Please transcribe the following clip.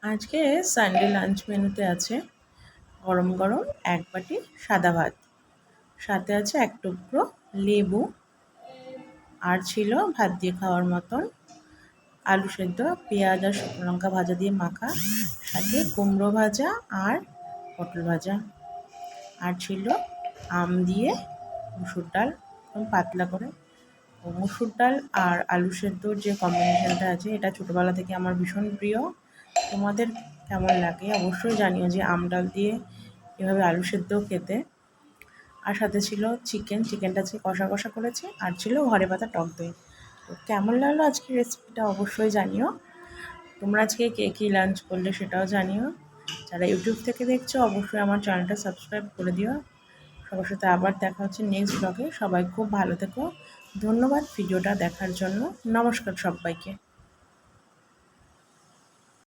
আজকে Sunday lunch মেনুতে আছে গরম গরম এক বাটি সাদা ভাত, সাথে আছে এক টুকরো লেবু, আর ছিল ভাত দিয়ে খাওয়ার মতন আলু সেদ্ধ, পেঁয়াজ আর শুকনো লঙ্কা ভাজা দিয়ে মাখা, সাথে কুমড়ো ভাজা আর পটল ভাজা, আর ছিল আম দিয়ে মুসুর ডাল এবং পাতলা করে। মুসুর ডাল আর আলু সেদ্ধর যে কম্বিনেশনটা আছে, এটা ছোটোবেলা থেকে আমার ভীষণ প্রিয়। তোমাদের কেমন লাগে অবশ্যই জানিও যে আম ডাল দিয়ে এভাবে আলু সেদ্ধ খেতে। আর সাথে ছিল চিকেনটা আজকে কষা কষা করেছে, আর ছিল ঘরে পাতা টক দই। তো কেমন লাগলো আজকের রেসিপিটা অবশ্যই জানিও। তোমরা আজকে কে কী লাঞ্চ করলে সেটাও জানিও। যারা ইউটিউব থেকে দেখছো অবশ্যই আমার চ্যানেলটা সাবস্ক্রাইব করে দিও। সবার সাথে আবার দেখা হচ্ছে নেক্সট ব্লগে। সবাই খুব ভালো থেকো। ধন্যবাদ ভিডিওটা দেখার জন্য। নমস্কার সবাইকে।